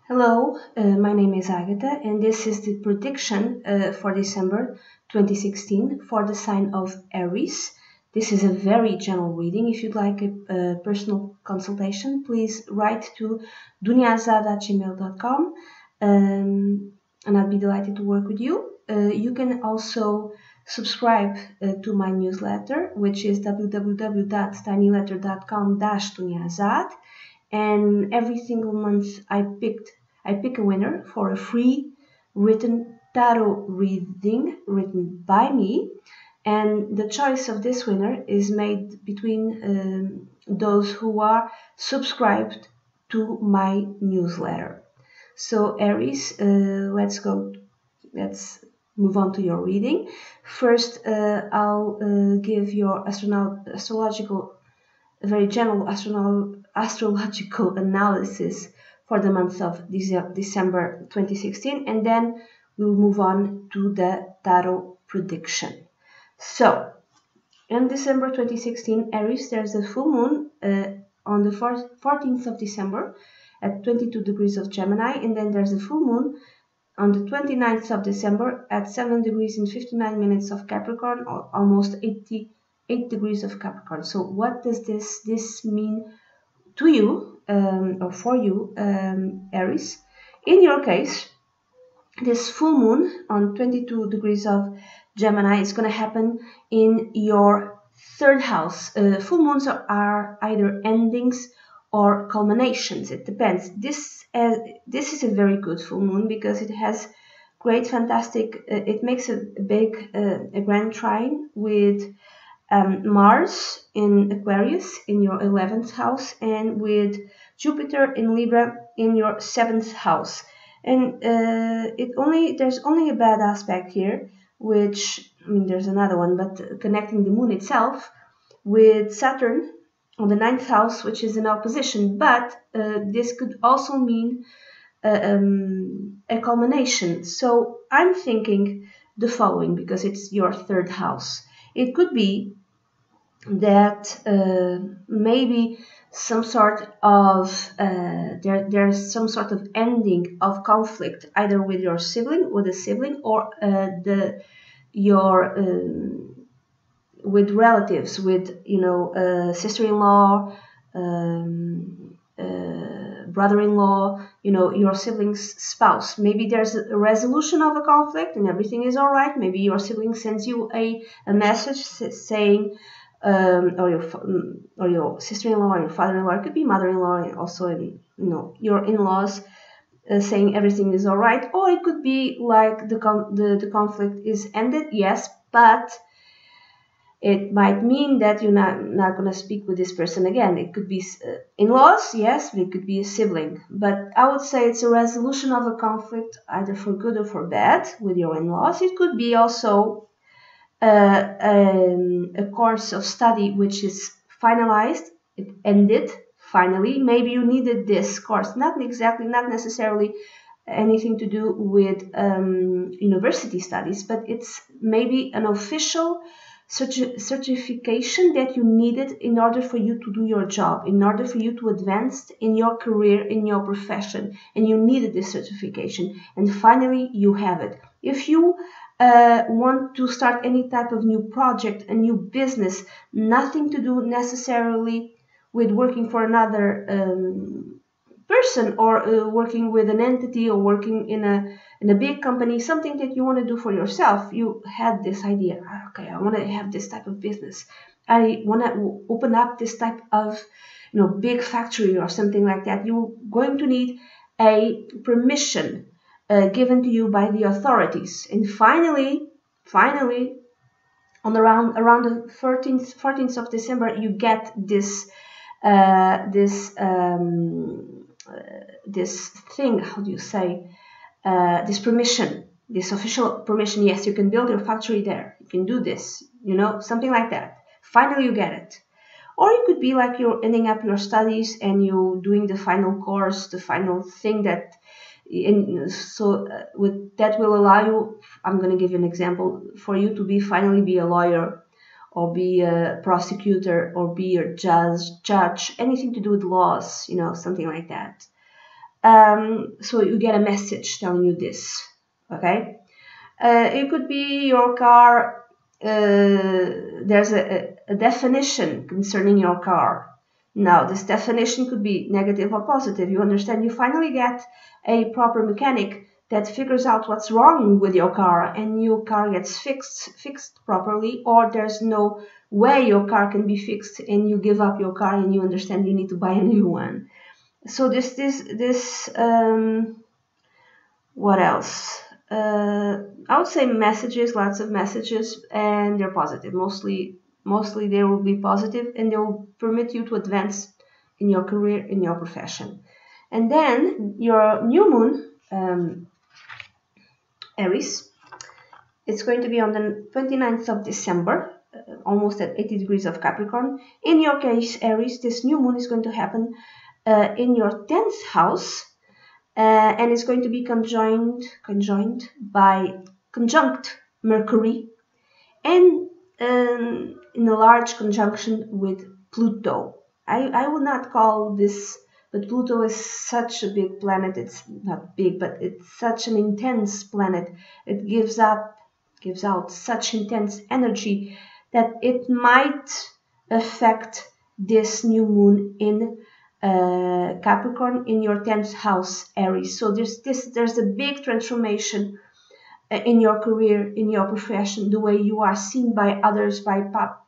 Hello, my name is Agatha, and this is the prediction for December 2016 for the sign of Aries. This is a very general reading. If you'd like a personal consultation, please write to dunyazade@gmail.com, and I'd be delighted to work with you. You can also subscribe to my newsletter, which is www.tinyletter.com/dunyazade. And every single month I pick a winner for a free written tarot reading written by me, and the choice of this winner is made between those who are subscribed to my newsletter. So Aries, let's move on to your reading. First, I'll give your astrological, a very general astrological analysis for the month of December 2016, and then we'll move on to the tarot prediction. So, in December 2016, Aries, there's a full moon on the 14th of December at 22 degrees of Gemini, and then there's a full moon on the 29th of December at 7 degrees and 59 minutes of Capricorn, or almost 8 degrees of Capricorn. So what does this mean to you, or for you, Aries? In your case, this full moon on 22 degrees of Gemini is going to happen in your third house. Full moons are either endings or culminations. It depends. This is a very good full moon because it has great, fantastic. It makes a big, a grand trine with Mars in Aquarius in your 11th house, and with Jupiter in Libra in your 7th house. And there's only a bad aspect here, which, I mean, there's another one, but connecting the moon itself with Saturn on the 9th house, which is in opposition. But this could also mean a culmination. So I'm thinking the following, because it's your third house. It could be that maybe some sort of there's some sort of ending of conflict, either with a sibling, or with relatives, with sister-in-law, brother-in-law, your sibling's spouse. Maybe there's a resolution of a conflict and everything is all right. Maybe your sibling sends you a message saying, or your sister-in-law or your father-in-law, it could be mother-in-law, also your in-laws, saying everything is all right. Or it could be like the conflict is ended, yes, but it might mean that you're not going to speak with this person again. It could be in-laws, yes, but it could be a sibling. But I would say it's a resolution of a conflict, either for good or for bad, with your in-laws. It could be also a course of study which is finalized. It ended finally. Maybe you needed this course, not necessarily anything to do with university studies, but it's maybe an official certification that you needed in order for you to do your job, in order for you to advance in your career, in your profession, and you needed this certification, and finally you have it. If you want to start any type of new project, a new business, nothing to do necessarily with working for another person, or working with an entity, or working in a big company, something that you want to do for yourself. You had this idea, okay, I want to have this type of business, I want to open up this type of big factory or something like that. You're going to need a permission given to you by the authorities. And finally on around the 14th of December, you get this this thing, how do you say, this permission, this official permission. Yes, you can build your factory there, you can do this, something like that. Finally you get it. Or it could be like you're ending up your studies and you're doing the final course, the final thing that, with that will allow you, I'm going to give you an example, for you to finally be a lawyer, or be a prosecutor, or be a judge, anything to do with laws, something like that. So you get a message telling you this, okay? It could be your car, there's a definition concerning your car. Now, this definition could be negative or positive. You understand? You finally get a proper mechanic that figures out what's wrong with your car, and your car gets fixed properly, or there's no way your car can be fixed, and you give up your car and you understand you need to buy a new one. So what else? I would say messages, lots of messages, and they're positive. Mostly they will be positive, and they will permit you to advance in your career, in your profession. And then your new moon, Aries, it's going to be on the 29th of December, almost at 80 degrees of Capricorn. In your case, Aries, this new moon is going to happen in your 10th house, and it's going to be conjunct Mercury, and in a large conjunction with Pluto. I would not call this, but Pluto is such a big planet. It's not big, but it's such an intense planet. It gives out such intense energy that it might affect this new moon in Capricorn in your 10th house, Aries. So there's a big transformation in your career, in your profession, the way you are seen by others, by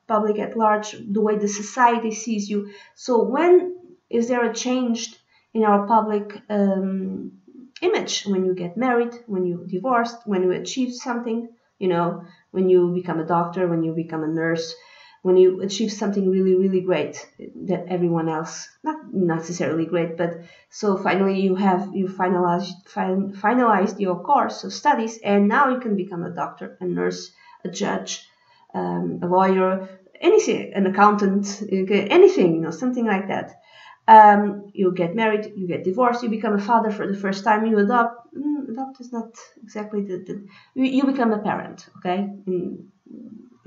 public at large, the way the society sees you. So when is there a change in our public image? When you get married, when you divorced, when you achieve something, when you become a doctor, when you become a nurse, when you achieve something really, really great that everyone else, not necessarily great, but so finally you finalized your course of studies, and now you can become a doctor, a nurse, a judge, a lawyer, anything, an accountant, anything, something like that. You get married, you get divorced, you become a father for the first time, you adopt. Adopt is not exactly you become a parent, okay?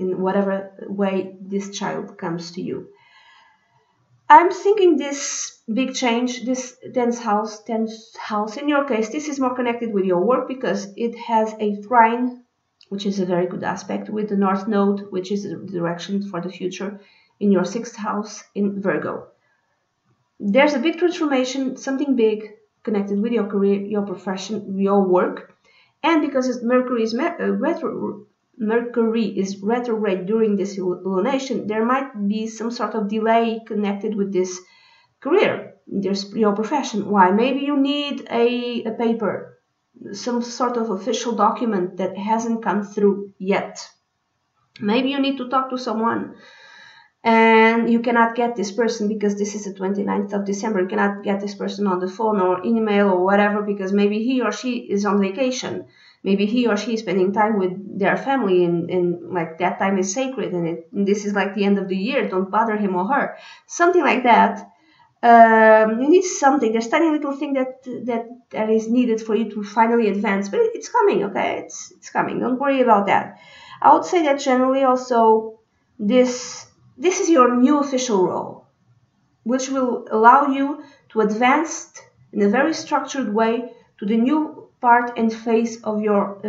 In whatever way this child comes to you. I'm thinking this big change, this 10th house, in your case, this is more connected with your work because it has a trine, which is a very good aspect, with the North Node, which is the direction for the future, in your 6th house in Virgo. There's a big transformation, something big connected with your career, your profession, your work, and because Mercury is retrograde during this lunation, there might be some sort of delay connected with this career, your profession. Why? Maybe you need a paper, some sort of official document that hasn't come through yet. Maybe you need to talk to someone, and you cannot get this person because this is the 29th of December. You cannot get this person on the phone or email or whatever because maybe he or she is on vacation. Maybe he or she is spending time with their family, and like that time is sacred, and this is like the end of the year. Don't bother him or her. Something like that. You need something. There's tiny little thing that is needed for you to finally advance, but it's coming. Okay, it's coming. Don't worry about that. I would say that generally also this is your new official role, which will allow you to advance in a very structured way to the new part and phase of your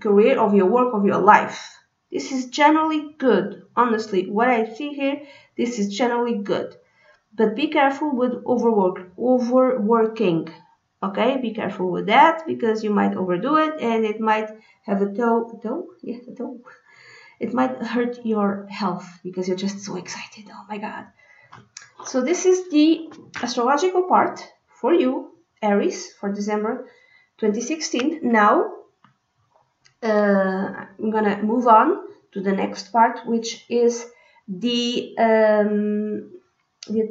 career, of your work, of your life. This is generally good. Honestly, what I see here, this is generally good. But be careful with overworking. Okay, be careful with that because you might overdo it and it might have a toe. It might hurt your health because you're just so excited. Oh my God. So this is the astrological part for you, Aries, for December 2016. Now, I'm going to move on to the next part, which is the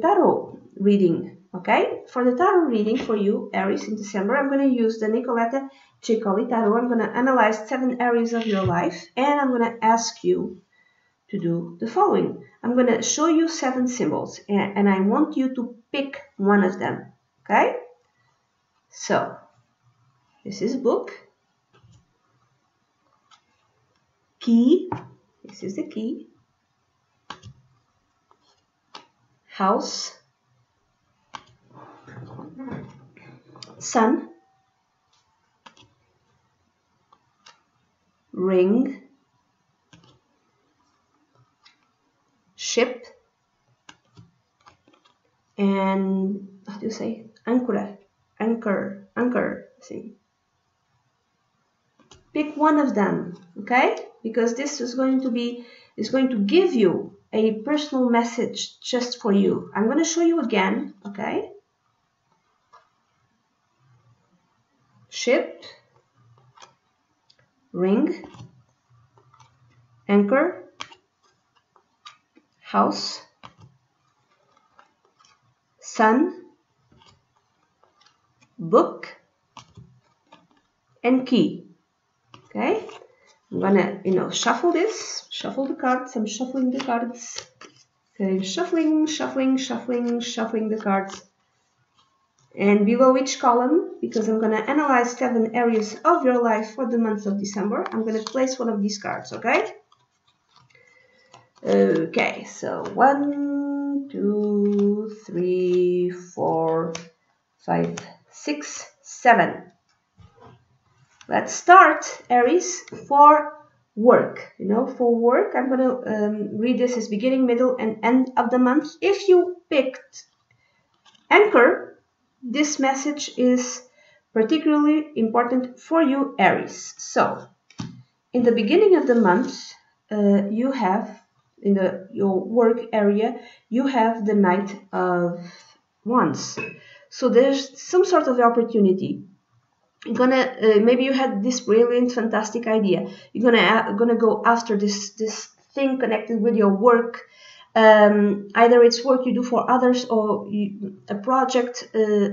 tarot reading. Okay, for the tarot reading for you, Aries, in December, I'm going to use the Nicoletta Ciccoli Tarot. I'm going to analyze 7 areas of your life, and I'm going to ask you to do the following. I'm going to show you 7 symbols, and I want you to pick one of them. Okay, so this is book, key, this is the key, house, Sun, ring, ship, and how do you say anchor thing. Pick one of them, okay? Because this is going to give you a personal message just for you. I'm going to show you again, okay? Ship, ring, anchor, house, sun, book, and key. Okay, I'm gonna shuffle the cards. I'm shuffling the cards. Okay, shuffling the cards. And below each column, because I'm gonna analyze 7 areas of your life for the month of December, I'm gonna place one of these cards, okay? Okay, so 1, 2, 3, 4, 5, 6, 7. Let's start, Aries, for work. For work, I'm going to read this as beginning, middle, and end of the month. If you picked anchor, this message is particularly important for you, Aries. So, in the beginning of the month, you have, in your work area, you have the Knight of Wands. So there's some sort of opportunity. You're gonna maybe you had this brilliant, fantastic idea. You're gonna go after this thing connected with your work. Either it's work you do for others or a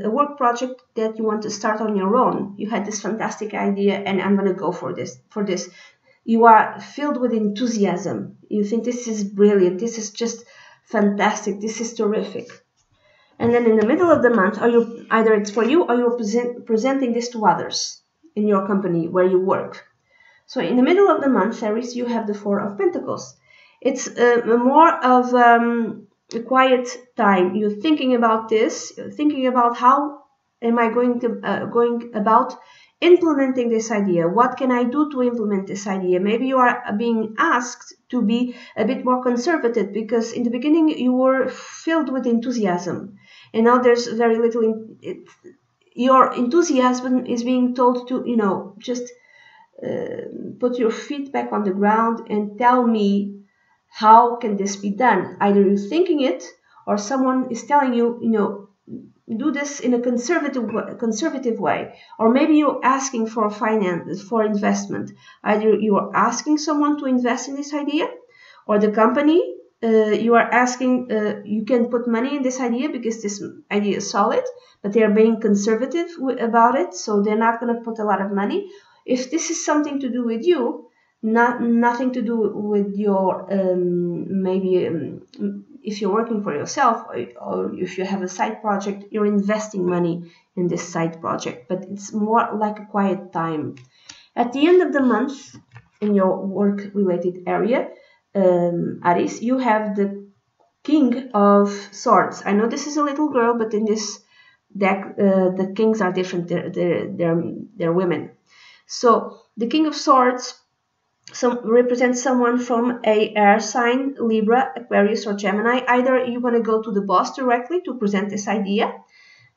work project that you want to start on your own. You had this fantastic idea, and I'm gonna go for this. You are filled with enthusiasm. You think this is brilliant. This is just fantastic. This is terrific. And then in the middle of the month, either it's for you or you're presenting this to others in your company where you work. So in the middle of the month, Aries, you have the Four of Pentacles. It's more of a quiet time. You're thinking about this. You're thinking about how am I going about implementing this idea? What can I do to implement this idea? Maybe you are being asked to be a bit more conservative because in the beginning you were filled with enthusiasm. And now there's very little. Your enthusiasm is being told to, just put your feet back on the ground and tell me how can this be done. Either you're thinking it or someone is telling you, do this in a conservative way. Or maybe you're asking for investment. Either you are asking someone to invest in this idea, or the company. You are asking, you can put money in this idea because this idea is solid, but they are being conservative about it, so they're not going to put a lot of money. If this is something to do with you, nothing to do with your, if you're working for yourself or if you have a side project, you're investing money in this side project, but it's more like a quiet time. At the end of the month, in your work-related area, Aries, you have the King of Swords. I know this is a little girl, but in this deck, the kings are different. They're women. So the King of Swords represents someone from a air sign, Libra, Aquarius, or Gemini. Either you're going to go to the boss directly to present this idea,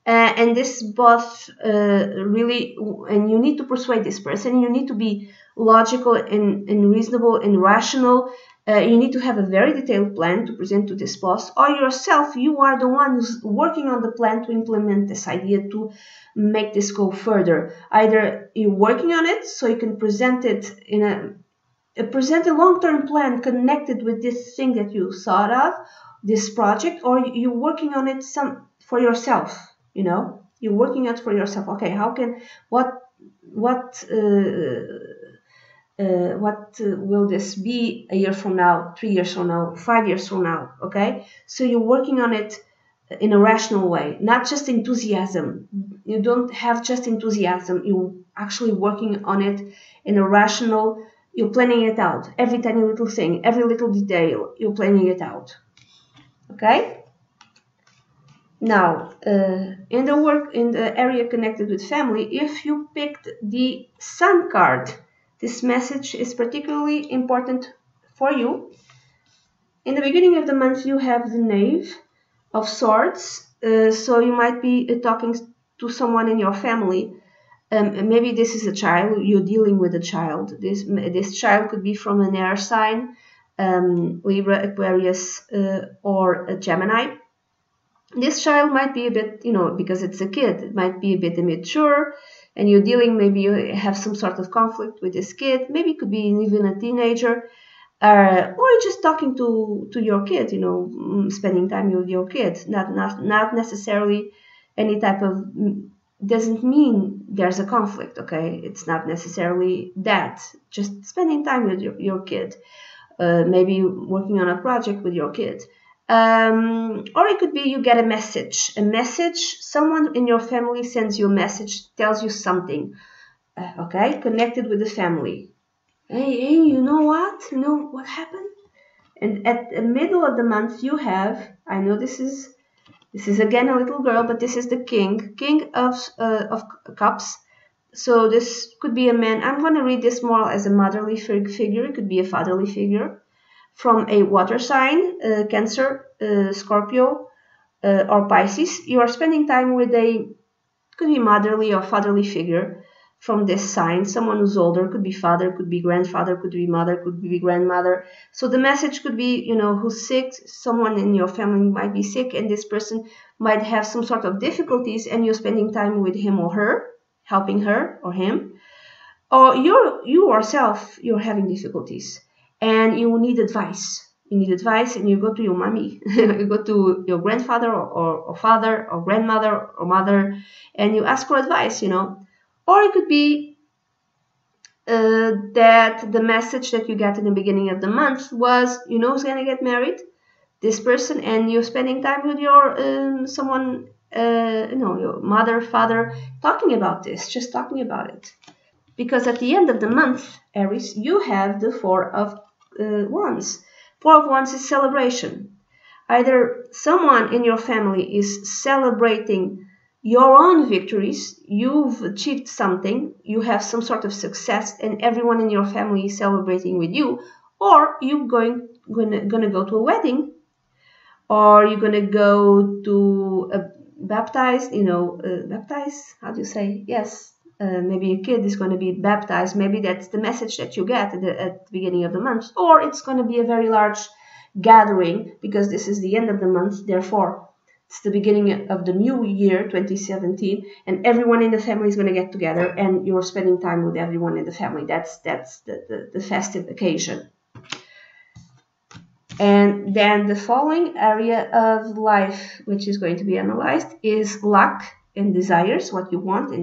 and this boss really, and you need to persuade this person. You need to be logical and reasonable and rational. You need to have a very detailed plan to present to this boss, or yourself, you are the one who's working on the plan to implement this idea, to make this go further. Either you're working on it so you can present it present a long-term plan connected with this thing that you thought of, this project, or you're working on it for yourself. You're working it for yourself. Okay, what will this be a year from now, 3 years from now, 5 years from now? Okay, so you're working on it in a rational way, not just enthusiasm. You don't have just enthusiasm. You're actually working on it in a rational. You're planning it out. Every tiny little thing, every little detail, you're planning it out. Okay? Now, in the area connected with family, if you picked the Sun card, this message is particularly important for you. In the beginning of the month, you have the Knave of Swords, so you might be talking to someone in your family. Maybe this is a child, you're dealing with a child. This child could be from an air sign, Libra, Aquarius, or a Gemini. This child might be a bit, because it's a kid, it might be a bit immature, and you're dealing, maybe you have some sort of conflict with this kid. Maybe it could be even a teenager, or just talking to your kid, spending time with your kid. Not necessarily any type of, doesn't mean there's a conflict, okay? It's not necessarily that. Just spending time with your kid. Maybe working on a project with your kid. Or it could be you get a message. Someone in your family sends you a message, tells you something, okay, connected with the family. Hey, you know what? You know what happened? And at the middle of the month you have, I know this is again a little girl, but this is the king of cups. So this could be a man. I'm going to read this more as a motherly figure. It could be a fatherly figure from a water sign, Cancer, Scorpio, or Pisces. You are spending time with could be motherly or fatherly figure from this sign. Someone who's older, could be father, could be grandfather, could be mother, could be grandmother. So the message could be, who's sick. Someone in your family might be sick, and this person might have some sort of difficulties, and you're spending time with him or her, helping her or him. Or you yourself, you're having difficulties and you need advice. You need advice, and you go to your mommy, you go to your grandfather or father or grandmother or mother, and you ask for advice, Or it could be that the message that you get in the beginning of the month was, who's going to get married? This person, and you're spending time with your someone, your mother, father, talking about this, just talking about it. Because at the end of the month, Aries, you have the Four of Wands. Four of Wands is celebration. Either someone in your family is celebrating your own victories, you've achieved something, you have some sort of success, and everyone in your family is celebrating with you, or you're gonna go to a wedding, or you're gonna go to a baptized, baptize, how do you say? Yes. Maybe a kid is going to be baptized. Maybe that's the message that you get at the beginning of the month. Or it's going to be a very large gathering, because this is the end of the month. Therefore, it's the beginning of the new year, 2017, and everyone in the family is going to get together, and you're spending time with everyone in the family. That's the festive occasion. And then the following area of life, which is going to be analyzed, is luck and desires, what you want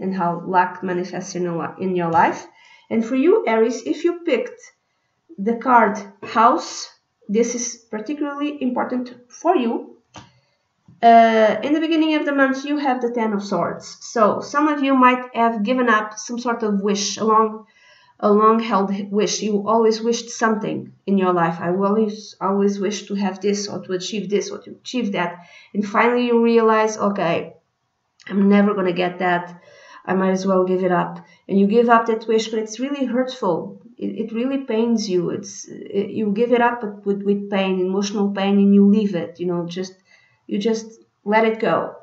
and how luck manifests in your life. And for you, Aries, if you picked the card House, this is particularly important for you. In the beginning of the month, you have the Ten of Swords. So some of you might have given up some sort of wish, a long-held wish. You always wished something in your life. I always wished to have this, or to achieve this, or to achieve that. And finally you realize, okay, I'm never going to get that. I might as well give it up. And you give up that wish, but it's really hurtful. It really pains you. You give it up, but with pain, emotional pain, and you leave it. You just let it go.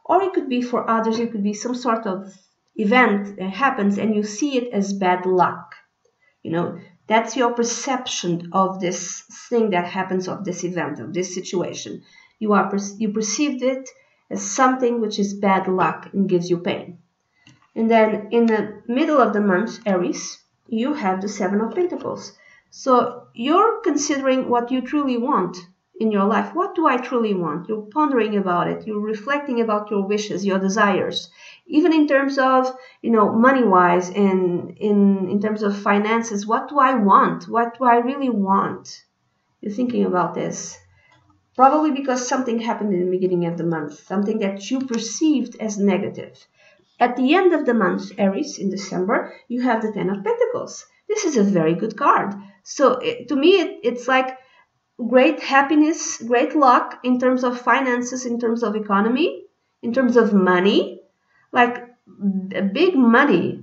Or it could be for others. It could be some sort of event that happens, and you see it as bad luck. That's your perception of this thing that happens, of this event, of this situation. You perceived it as something which is bad luck and gives you pain. And then in the middle of the month, Aries, you have the Seven of Pentacles. So you're considering what you truly want in your life. What do I truly want? You're pondering about it. You're reflecting about your wishes, your desires, even in terms of, money-wise, and in terms of finances. What do I want? What do I really want? You're thinking about this. Probably because something happened in the beginning of the month, something that you perceived as negative. At the end of the month, Aries, in December, you have the Ten of Pentacles. This is a very good card. So to me, it's like, great happiness, great luck in terms of finances, in terms of economy, in terms of money, like big money,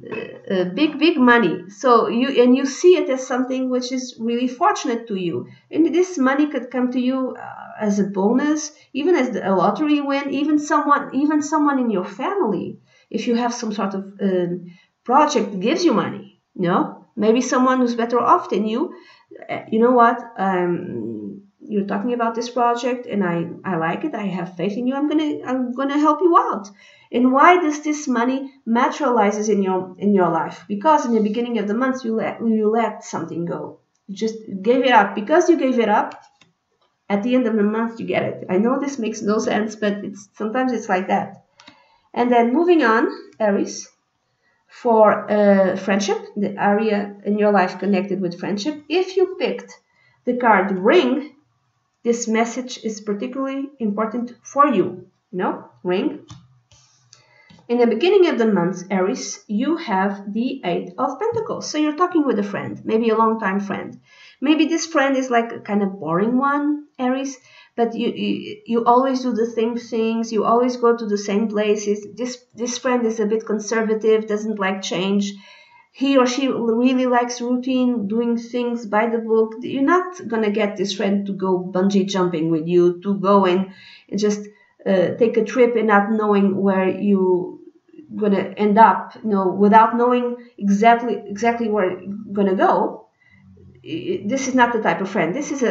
big money. So you see it as something which is really fortunate to you, and this money could come to you as a bonus, even as a lottery win, even someone in your family, if you have some sort of project gives you money, maybe someone who's better off than you. You know what, you're talking about this project and I like it, I have faith in you, I'm gonna help you out. And why does this money materializes in your life? Because in the beginning of the month you let something go, you just gave it up. Because you gave it up, at the end of the month you get it. I know this makes no sense, but sometimes it's like that. And then moving on, Aries, for friendship, the area in your life connected with friendship. If you picked the card ring, this message is particularly important for you. Ring. In the beginning of the month, Aries, you have the Eight of Pentacles. So you're talking with a friend, maybe a long-time friend. Maybe this friend is like a kind of boring one, Aries, but you always do the same things. You always go to the same places. This friend is a bit conservative, doesn't like change. He or she really likes routine, doing things by the book. You're not going to get this friend to go bungee jumping with you, to go and just take a trip and not knowing where you going to end up, without knowing exactly where you're going to go. This is not the type of friend. This is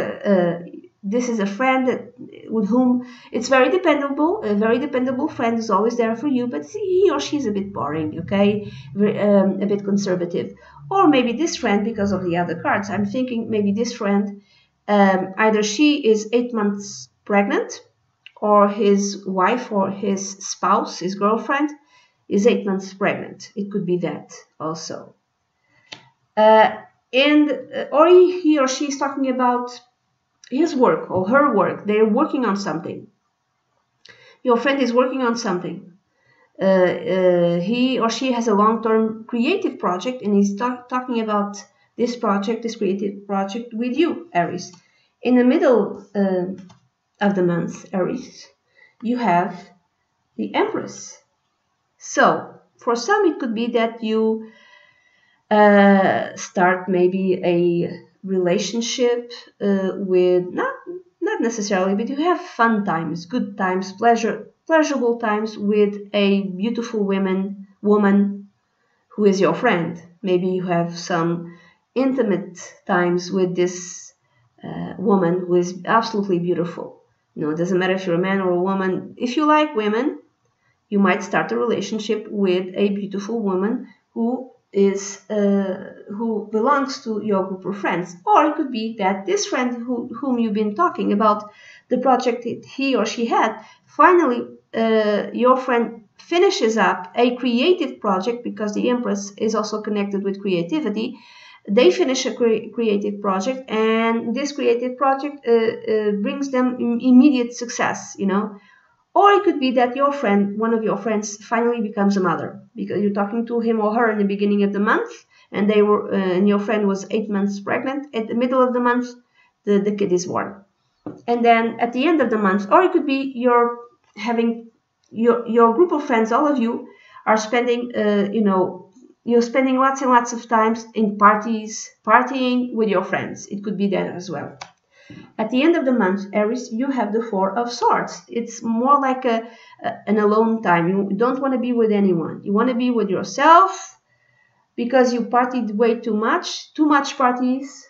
a friend with whom it's very dependable. A very dependable friend is always there for you, but he or she is a bit boring, okay, a bit conservative. Or maybe this friend, because of the other cards, I'm thinking maybe this friend, either she is 8 months pregnant, or his wife or his spouse, his girlfriend, is 8 months pregnant. It could be that also. Or he or she is talking about his work or her work. They're working on something. Your friend is working on something. He or she has a long-term creative project, and he's talking about this creative project with you, Aries. In the middle of the month, Aries, you have the Empress. So for some it could be that you start maybe a relationship with not necessarily, but you have fun times, good times, pleasurable times with a beautiful woman who is your friend. Maybe you have some intimate times with this woman who is absolutely beautiful. It doesn't matter if you're a man or a woman. If you like women, you might start a relationship with a beautiful woman who belongs to your group of friends. Or it could be that this friend whom you've been talking about, the project that he or she had, finally your friend finishes up a creative project, because the Empress is also connected with creativity. They finish a creative project, and this creative project brings them immediate success, Or it could be that your friend, one of your friends, finally becomes a mother, because you're talking to him or her in the beginning of the month, and and your friend was 8 months pregnant. At the middle of the month, the kid is born, and then at the end of the month, or it could be you're having your group of friends, all of you are spending, you're spending lots and lots of times in partying with your friends. It could be that as well. At the end of the month, Aries, you have the Four of Swords. It's more like an alone time. You don't want to be with anyone. You want to be with yourself, because you partied way too much parties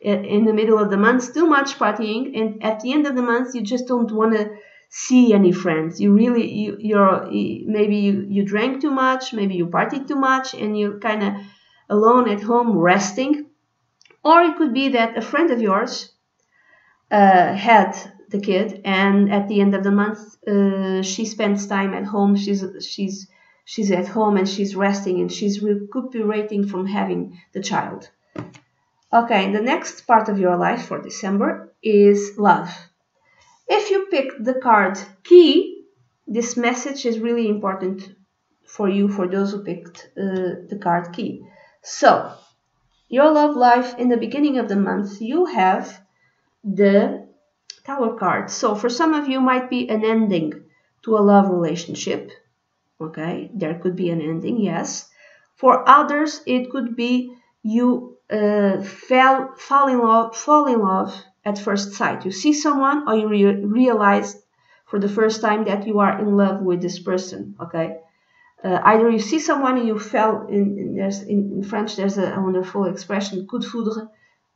in the middle of the month, too much partying, and at the end of the month, you just don't want to see any friends. Maybe you drank too much, maybe you partied too much, and you're kind of alone at home resting. Or it could be that a friend of yours had the kid, and at the end of the month she spends time at home. She's at home and she's resting and she's recuperating from having the child. Okay, the next part of your life for December is love. If you pick the card Key, this message is really important for you, for those who picked the card Key. So your love life in the beginning of the month, you have the Tower card. So for some of you might be an ending to a love relationship. Okay, there could be an ending, yes. For others, it could be you fall in love at first sight. You see someone, or you realize for the first time that you are in love with this person. Okay, either you see someone and you fell in French. There's a wonderful expression, coup de foudre,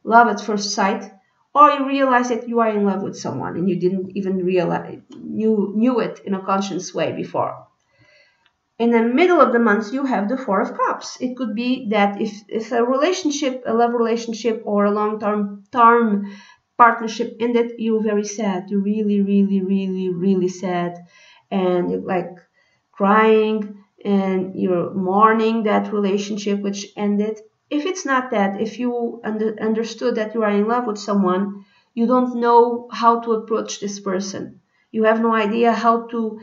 love at first sight, or you realize that you are in love with someone and you didn't even realize knew it in a conscious way before. In the middle of the month, you have the Four of Cups. It could be that if a relationship, a love relationship, or a long-term partnership ended, you're very sad. You're really, really, really, really sad, and you're like crying, and you're mourning that relationship which ended. If it's not that, if you understood that you are in love with someone, you don't know how to approach this person. You have no idea how to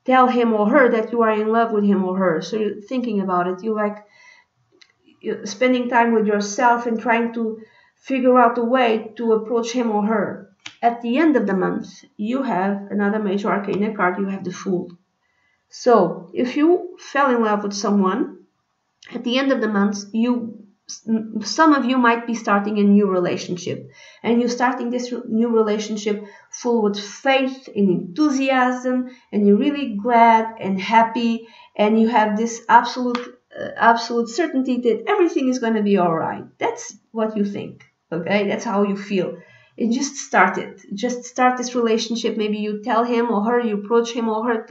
tell him or her that you are in love with him or her. So you're thinking about it. You're spending time with yourself and trying to figure out a way to approach him or her. At the end of the month, you have another major arcana card. You have the Fool. So if you fell in love with someone, at the end of the month, some of you might be starting a new relationship, and you're starting this new relationship full with faith and enthusiasm, and you're really glad and happy, and you have this absolute certainty that everything is going to be all right. That's what you think. Okay, that's how you feel. And just start it. Just start this relationship. Maybe you tell him or her, you approach him or her,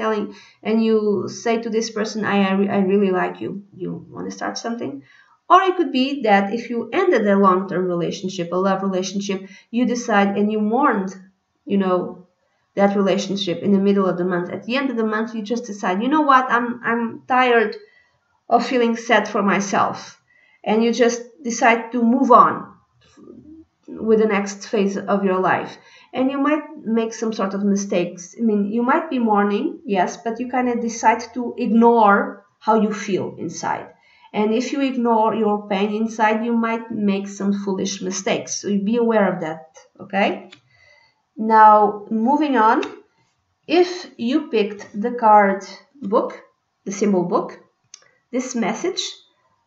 and you say to this person, I really like you. You want to start something? Or it could be that if you ended a long-term relationship, a love relationship, you decide and you mourned, that relationship in the middle of the month. At the end of the month, you just decide, you know what, I'm tired of feeling sad for myself. And you just decide to move on with the next phase of your life. And you might make some sort of mistakes. I mean, you might be mourning, yes, but you kind of decide to ignore how you feel inside. And if you ignore your pain inside, you might make some foolish mistakes. So be aware of that, okay? Now, moving on, if you picked the card book, the symbol book, this message,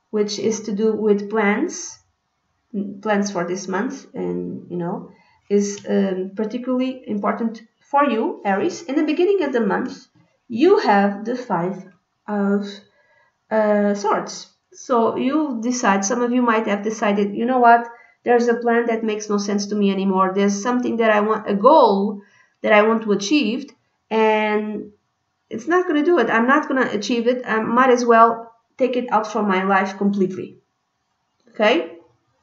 which is to do with plans for this month, and is particularly important for you, Aries. In the beginning of the month, you have the Five of Swords. So you decide, some of you might have decided, you know what, there's a plan that makes no sense to me anymore. There's something that I want, a goal that I want to achieve, and it's not going to do it. I'm not going to achieve it. I might as well take it out from my life completely. Okay?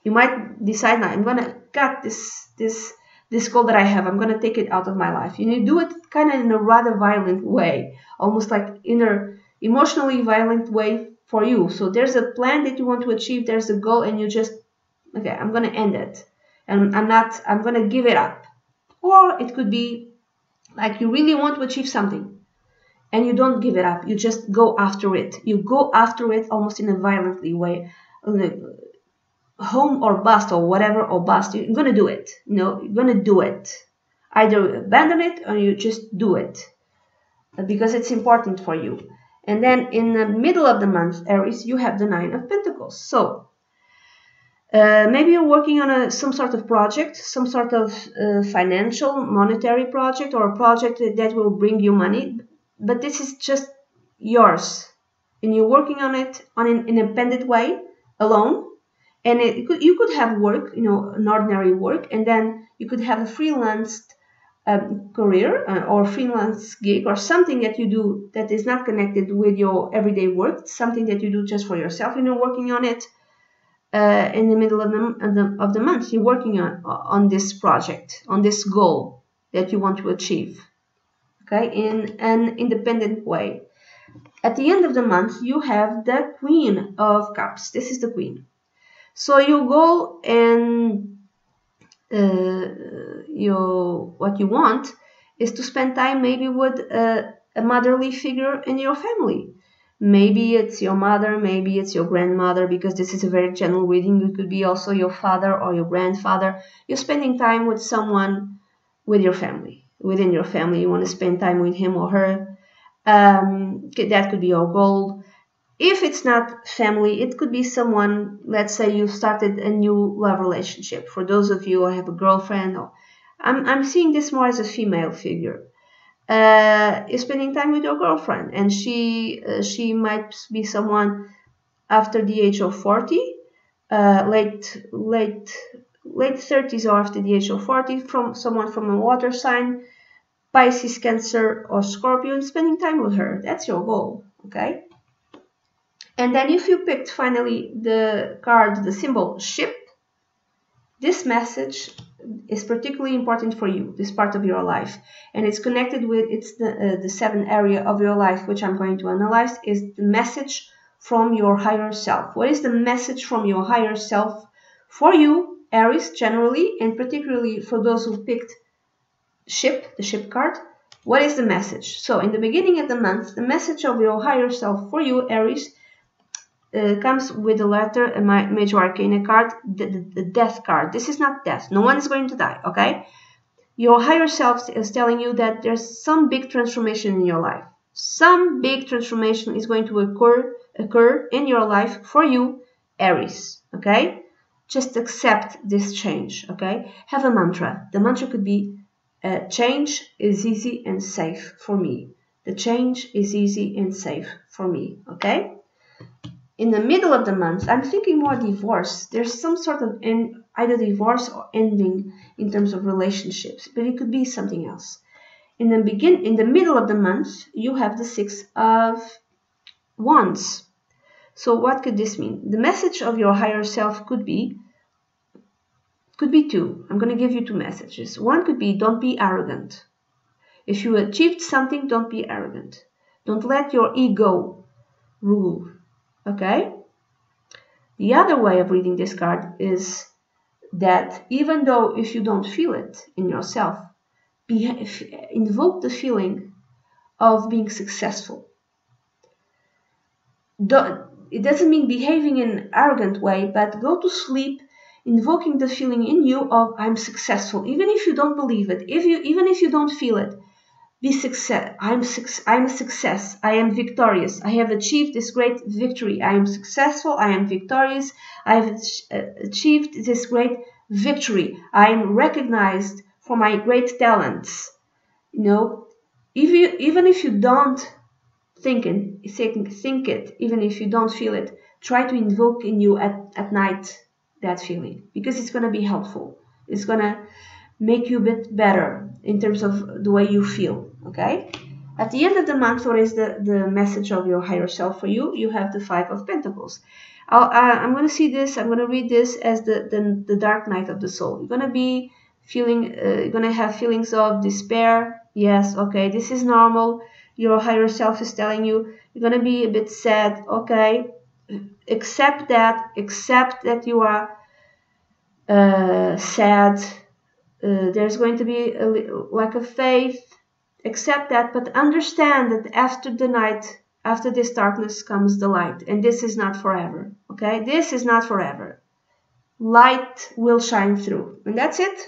You might decide, now I'm going to cut this goal that I have. I'm going to take it out of my life. And you do it kind of in a rather violent way, almost like emotionally violent way for you. So there's a plan that you want to achieve. There's a goal, and you just, okay, I'm going to end it. And I'm going to give it up. Or it could be like you really want to achieve something, and you don't give it up. You just go after it. You go after it almost in a violently way. Home or bust or whatever, or bust, you're going to do it. You're going to do it. Either abandon it or you just do it because it's important for you. And then in the middle of the month, Aries, you have the Nine of Pentacles. So maybe you're working on some sort of project, some sort of financial, monetary project, or a project that will bring you money, but this is just yours. And you're working on it on an independent way, alone. And you could have work, an ordinary work, and then you could have a freelance career or freelance gig, or something that you do that is not connected with your everyday work, something that you do just for yourself, working on it in the middle of the month. You're working on this project, on this goal that you want to achieve, okay, in an independent way. At the end of the month, you have the Queen of Cups. This is the Queen. So you go and what you want is to spend time maybe with a motherly figure in your family. Maybe it's your mother, maybe it's your grandmother, because this is a very general reading. It could be also your father or your grandfather. You're spending time with someone with your family. Within your family, you want to spend time with him or her. That could be your goal. If it's not family, it could be someone, let's say you started a new love relationship. For those of you who have a girlfriend, or I'm seeing this more as a female figure. You're spending time with your girlfriend, and she might be someone after the age of 40, late 30s or after the age of 40, from someone from a water sign, Pisces, Cancer, or Scorpio, and spending time with her. That's your goal, okay? And then if you picked finally the card, the symbol ship, this message is particularly important for you, this part of your life. And it's connected with, it's the seventh area of your life, which I'm going to analyze, is the message from your higher self. What is the message from your higher self for you, Aries, generally, and particularly for those who picked ship, the ship card? What is the message? So in the beginning of the month, the message of your higher self for you, Aries, comes with a letter, a major arcana card, the death card. This is not death. No one is going to die, okay? Your higher self is telling you that there's some big transformation in your life. Some big transformation is going to occur in your life for you, Aries, okay? Just accept this change, okay? Have a mantra. The mantra could be, change is easy and safe for me. The change is easy and safe for me, okay? In the middle of the month, I'm thinking more divorce. There's some sort of either divorce or ending in terms of relationships, but it could be something else. In the middle of the month, you have the Six of Wands. So what could this mean? The message of your higher self could be two. I'm going to give you two messages. One could be, don't be arrogant. If you achieved something, don't be arrogant. Don't let your ego rule. Okay? The other way of reading this card is that even though if you don't feel it in yourself, invoke the feeling of being successful. It doesn't mean behaving in an arrogant way, but go to sleep invoking the feeling in you of I'm successful, even if you don't believe it, even if you don't feel it. Be success. I'm a success. I am victorious. I have achieved this great victory. I am successful. I am victorious. I have achieved this great victory. I am recognized for my great talents. You know, even if you don't think it, even if you don't feel it, try to invoke in you at night that feeling, because it's going to be helpful. It's going to make you a bit better in terms of the way you feel, okay? At the end of the month, what is the message of your higher self for you? You have the Five of Pentacles. I'm going to see this, I'm going to read this as the dark night of the soul. You're going to be feeling, you're going to have feelings of despair. Yes, okay, this is normal. Your higher self is telling you, you're going to be a bit sad, okay? Accept that you are sad. There's going to be a lack of faith. Accept that, but understand that after the night, after this darkness comes the light, and this is not forever, okay? This is not forever. Light will shine through, and that's it.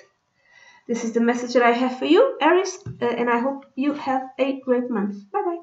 This is the message that I have for you, Aries, and I hope you have a great month. Bye-bye.